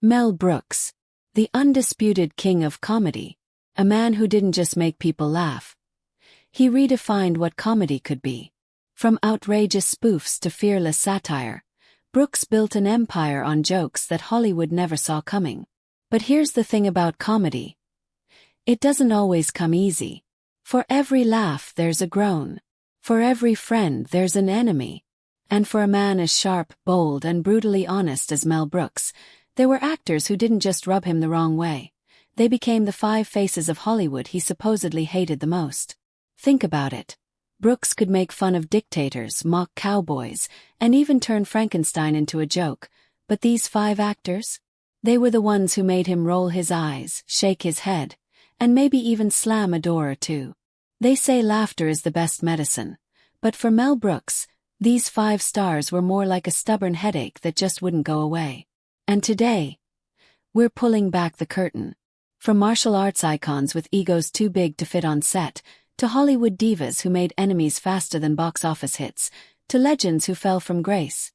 Mel Brooks, the undisputed king of comedy, a man who didn't just make people laugh. He redefined what comedy could be. From outrageous spoofs to fearless satire, Brooks built an empire on jokes that Hollywood never saw coming. But here's the thing about comedy. It doesn't always come easy. For every laugh there's a groan. For every friend there's an enemy. And for a man as sharp, bold, and brutally honest as Mel Brooks, there were actors who didn't just rub him the wrong way. They became the five faces of Hollywood he supposedly hated the most. Think about it. Brooks could make fun of dictators, mock cowboys, and even turn Frankenstein into a joke, but these five actors? They were the ones who made him roll his eyes, shake his head, and maybe even slam a door or two. They say laughter is the best medicine, but for Mel Brooks, these five stars were more like a stubborn headache that just wouldn't go away. And today, we're pulling back the curtain. From martial arts icons with egos too big to fit on set, to Hollywood divas who made enemies faster than box office hits, to legends who fell from grace.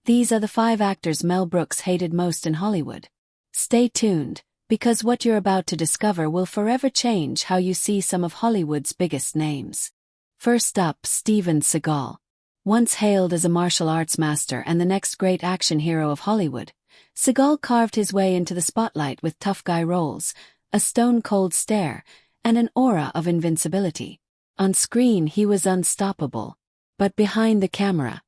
These are the five actors Mel Brooks hated most in Hollywood. Stay tuned, because what you're about to discover will forever change how you see some of Hollywood's biggest names. First up, Steven Seagal. Once hailed as a martial arts master and the next great action hero of Hollywood, Seagal carved his way into the spotlight with tough guy roles, a stone-cold stare, and an aura of invincibility. On screen he was unstoppable, but behind the camera,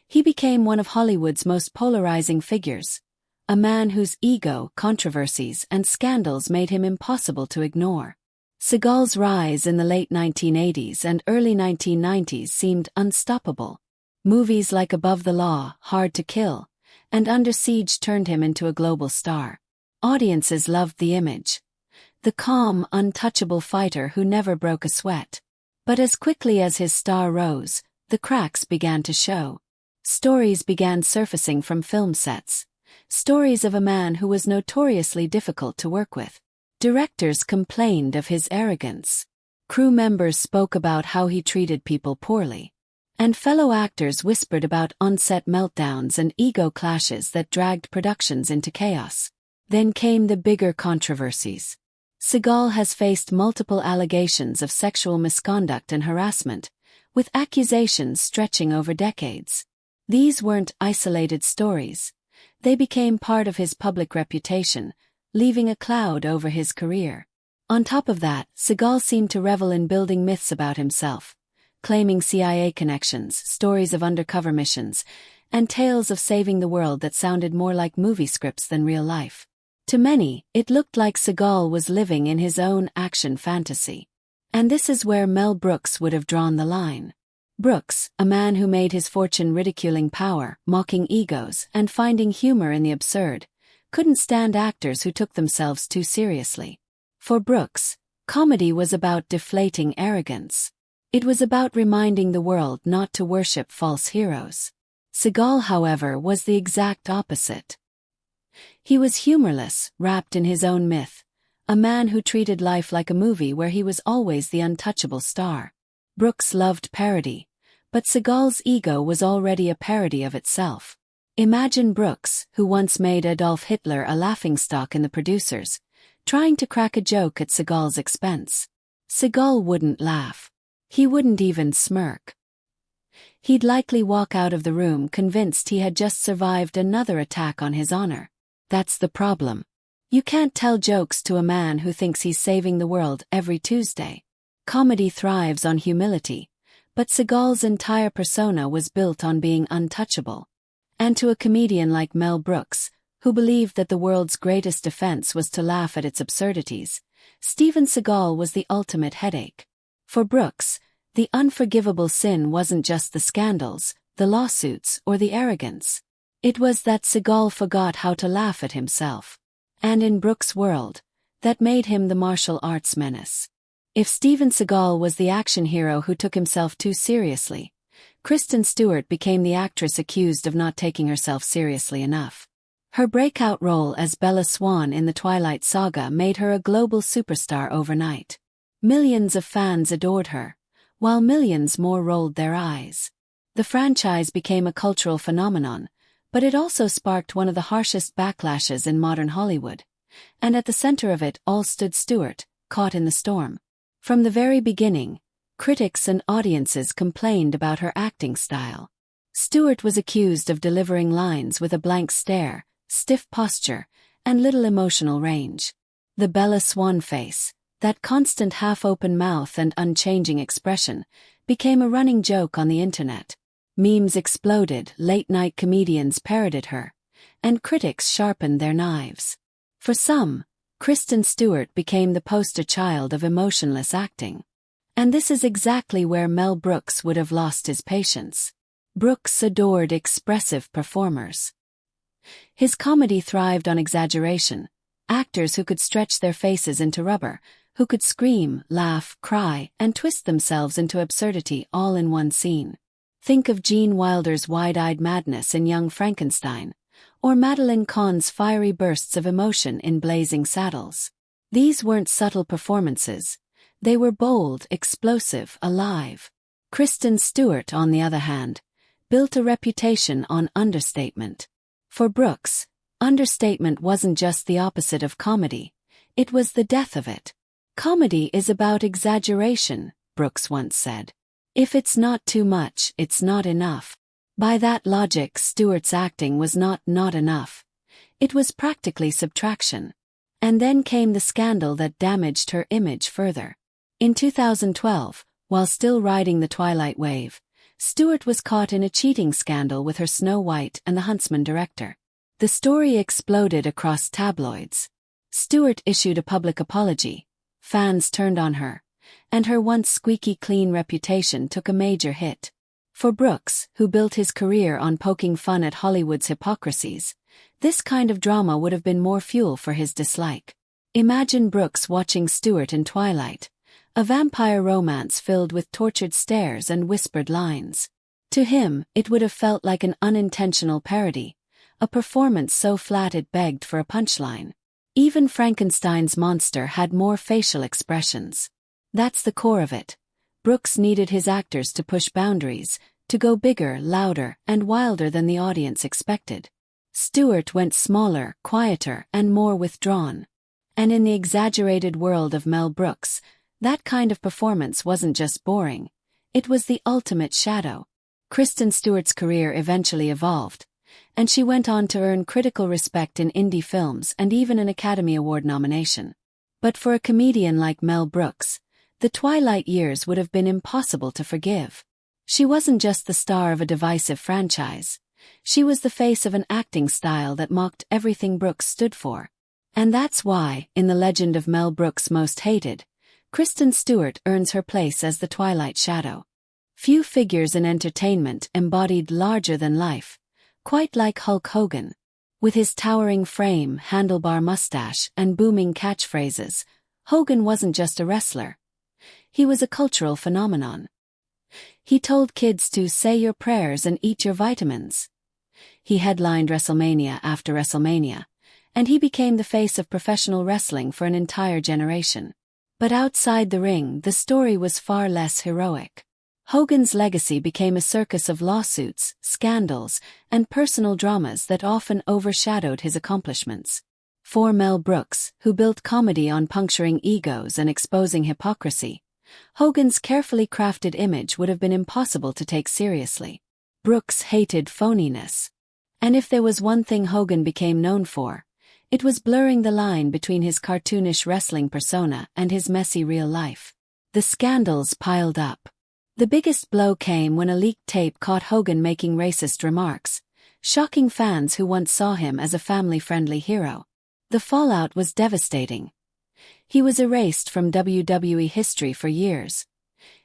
he became one of Hollywood's most polarizing figures, a man whose ego, controversies, and scandals made him impossible to ignore. Seagal's rise in the late 1980s and early 1990s seemed unstoppable. Movies like Above the Law, Hard to Kill, and Under Siege turned him into a global star. Audiences loved the image. The calm, untouchable fighter who never broke a sweat. But as quickly as his star rose, the cracks began to show. Stories began surfacing from film sets. Stories of a man who was notoriously difficult to work with. Directors complained of his arrogance. Crew members spoke about how he treated people poorly. And fellow actors whispered about on-set meltdowns and ego clashes that dragged productions into chaos. Then came the bigger controversies. Seagal has faced multiple allegations of sexual misconduct and harassment, with accusations stretching over decades. These weren't isolated stories. They became part of his public reputation, leaving a cloud over his career. On top of that, Seagal seemed to revel in building myths about himself, claiming CIA connections, stories of undercover missions, and tales of saving the world that sounded more like movie scripts than real life. To many, it looked like Seagal was living in his own action fantasy. And this is where Mel Brooks would have drawn the line. Brooks, a man who made his fortune ridiculing power, mocking egos, and finding humor in the absurd, couldn't stand actors who took themselves too seriously. For Brooks, comedy was about deflating arrogance. It was about reminding the world not to worship false heroes. Seagal, however, was the exact opposite. He was humorless, wrapped in his own myth, a man who treated life like a movie where he was always the untouchable star. Brooks loved parody, but Seagal's ego was already a parody of itself. Imagine Brooks, who once made Adolf Hitler a laughingstock in The Producers, trying to crack a joke at Seagal's expense. Seagal wouldn't laugh. He wouldn't even smirk. He'd likely walk out of the room convinced he had just survived another attack on his honor. That's the problem. You can't tell jokes to a man who thinks he's saving the world every Tuesday. Comedy thrives on humility, but Seagal's entire persona was built on being untouchable. And to a comedian like Mel Brooks, who believed that the world's greatest defense was to laugh at its absurdities, Steven Seagal was the ultimate headache. For Brooks, the unforgivable sin wasn't just the scandals, the lawsuits, or the arrogance. It was that Seagal forgot how to laugh at himself. And in Brooks' world, that made him the martial arts menace. If Steven Seagal was the action hero who took himself too seriously, Kristen Stewart became the actress accused of not taking herself seriously enough. Her breakout role as Bella Swan in the Twilight saga made her a global superstar overnight. Millions of fans adored her, while millions more rolled their eyes. The franchise became a cultural phenomenon, But it also sparked one of the harshest backlashes in modern Hollywood. And at the center of it all stood Stewart, caught in the storm. From the very beginning, critics and audiences complained about her acting style. Stewart was accused of delivering lines with a blank stare, stiff posture, and little emotional range. The Bella Swan face, that constant half-open mouth and unchanging expression, became a running joke on the internet. Memes exploded, late-night comedians parodied her, and critics sharpened their knives. For some, Kristen Stewart became the poster child of emotionless acting. And this is exactly where Mel Brooks would have lost his patience. Brooks adored expressive performers. His comedy thrived on exaggeration, actors who could stretch their faces into rubber, who could scream, laugh, cry, and twist themselves into absurdity all in one scene. Think of Gene Wilder's wide-eyed madness in Young Frankenstein, or Madeline Kahn's fiery bursts of emotion in Blazing Saddles. These weren't subtle performances. They were bold, explosive, alive. Kristen Stewart, on the other hand, built a reputation on understatement. For Brooks, understatement wasn't just the opposite of comedy, it was the death of it. Comedy is about exaggeration, Brooks once said. If it's not too much, it's not enough. By that logic, Stewart's acting was not enough. It was practically subtraction. And then came the scandal that damaged her image further. In 2012, while still riding the Twilight wave, Stewart was caught in a cheating scandal with her Snow White and the Huntsman director. The story exploded across tabloids. Stewart issued a public apology, fans turned on her, and her once squeaky clean reputation took a major hit. For Brooks, who built his career on poking fun at Hollywood's hypocrisies, this kind of drama would have been more fuel for his dislike. Imagine Brooks watching Stewart in Twilight, a vampire romance filled with tortured stares and whispered lines. To him, it would have felt like an unintentional parody, a performance so flat it begged for a punchline. Even Frankenstein's monster had more facial expressions. That's the core of it. Brooks needed his actors to push boundaries, to go bigger, louder, and wilder than the audience expected. Stewart went smaller, quieter, and more withdrawn. And in the exaggerated world of Mel Brooks, that kind of performance wasn't just boring, it was the ultimate shadow. Kristen Stewart's career eventually evolved, and she went on to earn critical respect in indie films and even an Academy Award nomination. But for a comedian like Mel Brooks, the Twilight years would have been impossible to forgive. She wasn't just the star of a divisive franchise. She was the face of an acting style that mocked everything Brooks stood for. And that's why, in the legend of Mel Brooks' Most Hated, Kristen Stewart earns her place as the Twilight shadow. Few figures in entertainment embodied larger than life, quite like Hulk Hogan. With his towering frame, handlebar mustache, and booming catchphrases, Hogan wasn't just a wrestler. He was a cultural phenomenon. He told kids to say your prayers and eat your vitamins. He headlined WrestleMania after WrestleMania, and he became the face of professional wrestling for an entire generation. But outside the ring, the story was far less heroic. Hogan's legacy became a circus of lawsuits, scandals, and personal dramas that often overshadowed his accomplishments. For Mel Brooks, who built comedy on puncturing egos and exposing hypocrisy, Hogan's carefully crafted image would have been impossible to take seriously. Brooks hated phoniness. And if there was one thing Hogan became known for, it was blurring the line between his cartoonish wrestling persona and his messy real life. The scandals piled up. The biggest blow came when a leaked tape caught Hogan making racist remarks, shocking fans who once saw him as a family-friendly hero. The fallout was devastating. He was erased from WWE history for years.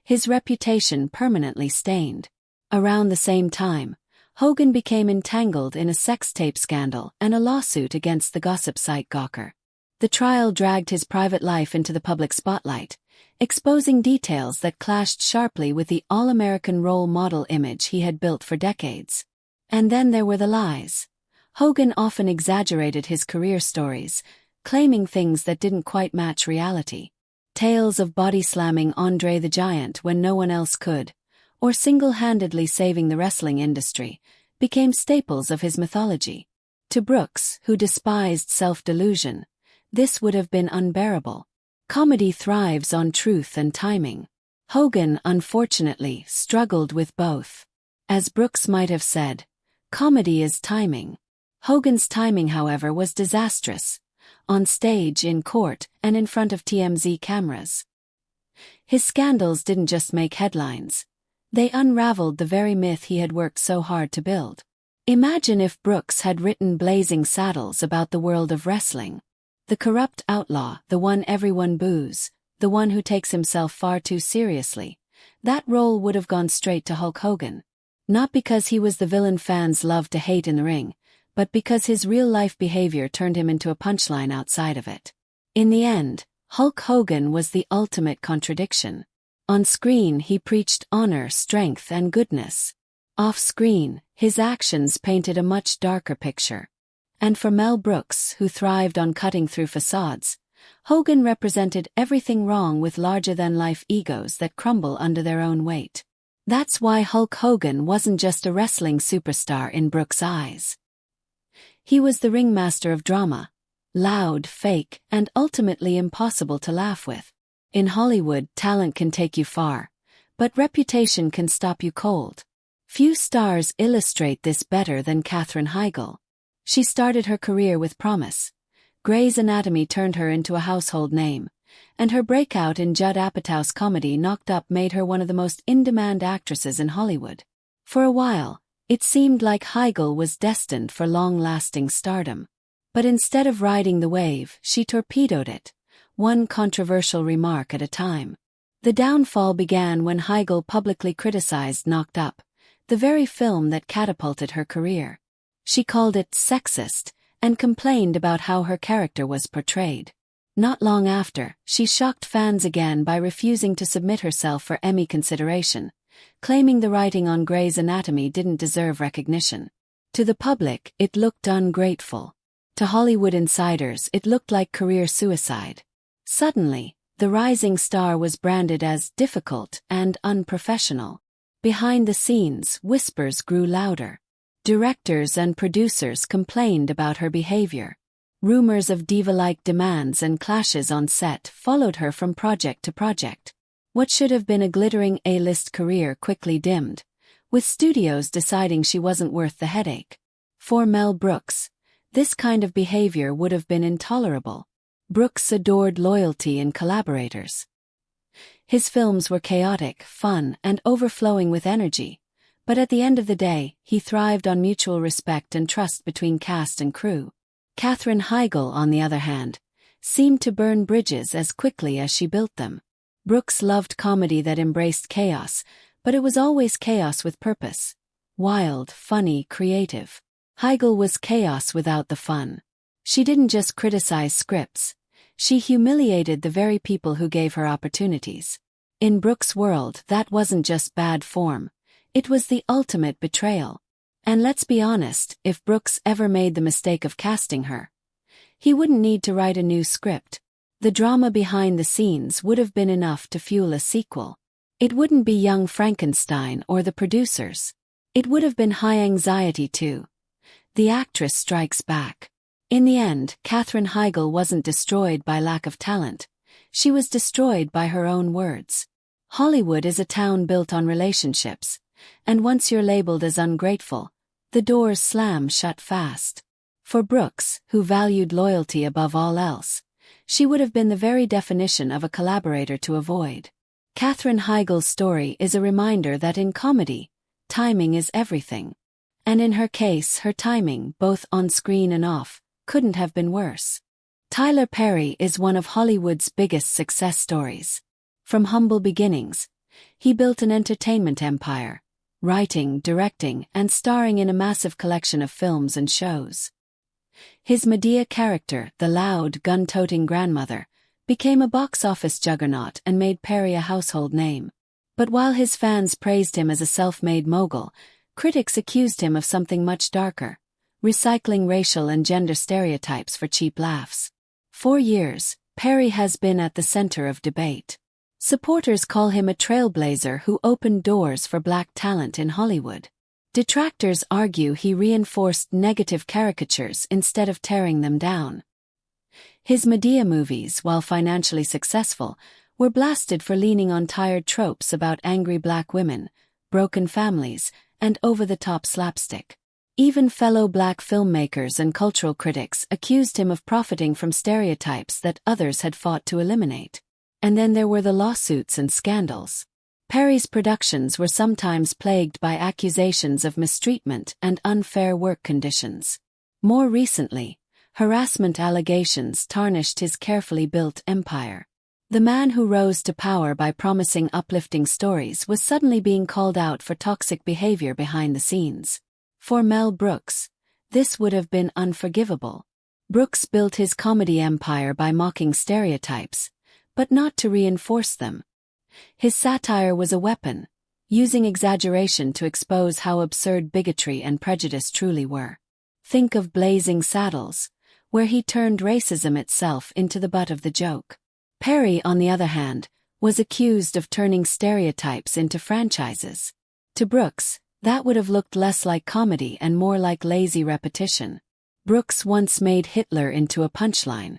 His reputation permanently stained. Around the same time, Hogan became entangled in a sex tape scandal and a lawsuit against the gossip site Gawker. The trial dragged his private life into the public spotlight, exposing details that clashed sharply with the all-American role model image he had built for decades. And then there were the lies. Hogan often exaggerated his career stories, claiming things that didn't quite match reality. Tales of body-slamming Andre the Giant when no one else could, or single-handedly saving the wrestling industry, became staples of his mythology. To Brooks, who despised self-delusion, this would have been unbearable. Comedy thrives on truth and timing. Hogan, unfortunately, struggled with both. As Brooks might have said, comedy is timing. Hogan's timing, however, was disastrous. On stage, in court, and in front of TMZ cameras. His scandals didn't just make headlines. They unraveled the very myth he had worked so hard to build. Imagine if Brooks had written Blazing Saddles about the world of wrestling. The corrupt outlaw, the one everyone boos, the one who takes himself far too seriously. That role would have gone straight to Hulk Hogan. Not because he was the villain fans loved to hate in the ring, but because his real-life behavior turned him into a punchline outside of it. In the end, Hulk Hogan was the ultimate contradiction. On screen, he preached honor, strength, and goodness. Off-screen, his actions painted a much darker picture. And for Mel Brooks, who thrived on cutting through facades, Hogan represented everything wrong with larger-than-life egos that crumble under their own weight. That's why Hulk Hogan wasn't just a wrestling superstar in Brooks' eyes. He was the ringmaster of drama, loud, fake, and ultimately impossible to laugh with. In Hollywood, talent can take you far, but reputation can stop you cold. Few stars illustrate this better than Katherine Heigl. She started her career with promise. Grey's Anatomy turned her into a household name, and her breakout in Judd Apatow's comedy Knocked Up made her one of the most in-demand actresses in Hollywood. For a while, it seemed like Heigl was destined for long-lasting stardom. But instead of riding the wave, she torpedoed it, one controversial remark at a time. The downfall began when Heigl publicly criticized Knocked Up, the very film that catapulted her career. She called it sexist, and complained about how her character was portrayed. Not long after, she shocked fans again by refusing to submit herself for Emmy consideration, claiming the writing on Grey's Anatomy didn't deserve recognition. To the public, it looked ungrateful. To Hollywood insiders, it looked like career suicide. Suddenly, the rising star was branded as difficult and unprofessional. Behind the scenes, whispers grew louder. Directors and producers complained about her behavior. Rumors of diva-like demands and clashes on set followed her from project to project. What should have been a glittering A-list career quickly dimmed, with studios deciding she wasn't worth the headache. For Mel Brooks, this kind of behavior would have been intolerable. Brooks adored loyalty in collaborators. His films were chaotic, fun, and overflowing with energy, but at the end of the day, he thrived on mutual respect and trust between cast and crew. Katherine Heigl, on the other hand, seemed to burn bridges as quickly as she built them. Brooks loved comedy that embraced chaos, but it was always chaos with purpose. Wild, funny, creative. Heigl was chaos without the fun. She didn't just criticize scripts. She humiliated the very people who gave her opportunities. In Brooks' world, that wasn't just bad form. It was the ultimate betrayal. And let's be honest, if Brooks ever made the mistake of casting her, he wouldn't need to write a new script. The drama behind the scenes would have been enough to fuel a sequel. It wouldn't be Young Frankenstein or the producers. It would have been High Anxiety too. The actress strikes back. In the end, Katherine Heigl wasn't destroyed by lack of talent. She was destroyed by her own words. Hollywood is a town built on relationships, and once you're labeled as ungrateful, the doors slam shut fast. For Brooks, who valued loyalty above all else, she would have been the very definition of a collaborator to avoid. Katherine Heigl's story is a reminder that in comedy, timing is everything. And in her case, her timing, both on screen and off, couldn't have been worse. Tyler Perry is one of Hollywood's biggest success stories. From humble beginnings, he built an entertainment empire, writing, directing, and starring in a massive collection of films and shows. His Medea character, the loud, gun-toting grandmother, became a box office juggernaut and made Perry a household name. But while his fans praised him as a self-made mogul, critics accused him of something much darker, recycling racial and gender stereotypes for cheap laughs. For years, Perry has been at the center of debate. Supporters call him a trailblazer who opened doors for black talent in Hollywood. Detractors argue he reinforced negative caricatures instead of tearing them down. His Medea movies, while financially successful, were blasted for leaning on tired tropes about angry black women, broken families, and over-the-top slapstick. Even fellow black filmmakers and cultural critics accused him of profiting from stereotypes that others had fought to eliminate. And then there were the lawsuits and scandals. Perry's productions were sometimes plagued by accusations of mistreatment and unfair work conditions. More recently, harassment allegations tarnished his carefully built empire. The man who rose to power by promising uplifting stories was suddenly being called out for toxic behavior behind the scenes. For Mel Brooks, this would have been unforgivable. Brooks built his comedy empire by mocking stereotypes, but not to reinforce them. His satire was a weapon, using exaggeration to expose how absurd bigotry and prejudice truly were. Think of Blazing Saddles, where he turned racism itself into the butt of the joke. Perry, on the other hand, was accused of turning stereotypes into franchises. To Brooks, that would have looked less like comedy and more like lazy repetition. Brooks once made Hitler into a punchline.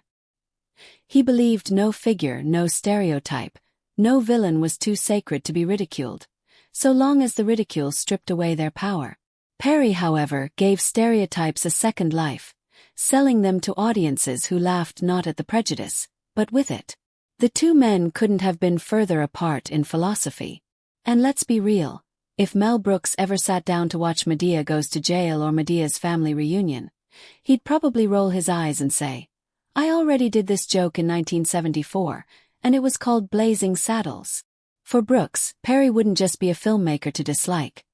He believed no figure, no stereotype, no villain was too sacred to be ridiculed, so long as the ridicule stripped away their power. Perry, however, gave stereotypes a second life, selling them to audiences who laughed not at the prejudice, but with it. The two men couldn't have been further apart in philosophy. And let's be real, if Mel Brooks ever sat down to watch Medea Goes to Jail or Medea's Family Reunion, he'd probably roll his eyes and say, "I already did this joke in 1974, and it was called Blazing Saddles." For Brooks, Perry wouldn't just be a filmmaker to dislike.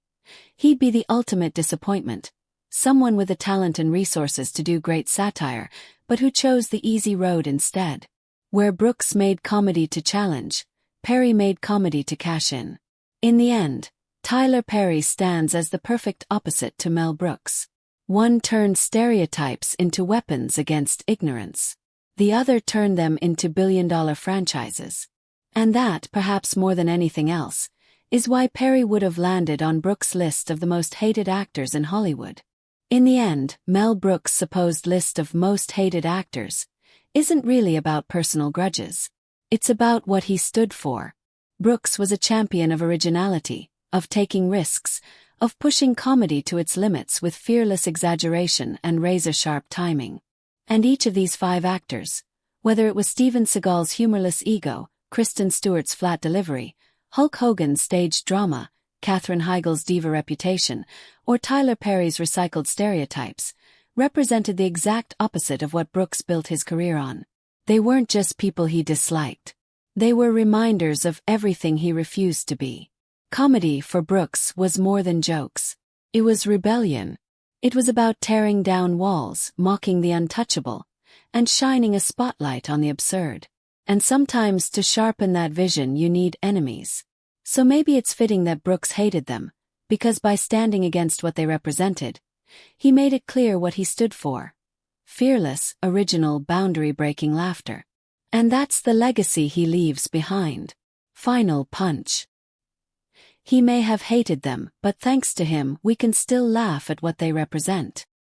He'd be the ultimate disappointment, someone with the talent and resources to do great satire, but who chose the easy road instead. Where Brooks made comedy to challenge, Perry made comedy to cash in. In the end, Tyler Perry stands as the perfect opposite to Mel Brooks. One turned stereotypes into weapons against ignorance. The other turned them into billion-dollar franchises. And that, perhaps more than anything else, is why Perry would have landed on Brooks' list of the most hated actors in Hollywood. In the end, Mel Brooks' supposed list of most hated actors isn't really about personal grudges. It's about what he stood for. Brooks was a champion of originality, of taking risks, of pushing comedy to its limits with fearless exaggeration and razor-sharp timing. And each of these five actors, whether it was Steven Seagal's humorless ego, Kristen Stewart's flat delivery, Hulk Hogan's staged drama, Katherine Heigl's diva reputation, or Tyler Perry's recycled stereotypes, represented the exact opposite of what Brooks built his career on. They weren't just people he disliked. They were reminders of everything he refused to be. Comedy for Brooks was more than jokes. It was rebellion. It was about tearing down walls, mocking the untouchable, and shining a spotlight on the absurd. And sometimes to sharpen that vision you need enemies. So maybe it's fitting that Brooks hated them, because by standing against what they represented, he made it clear what he stood for. Fearless, original, boundary-breaking laughter. And that's the legacy he leaves behind. Final punch. He may have hated them, but thanks to him we can still laugh at what they represent.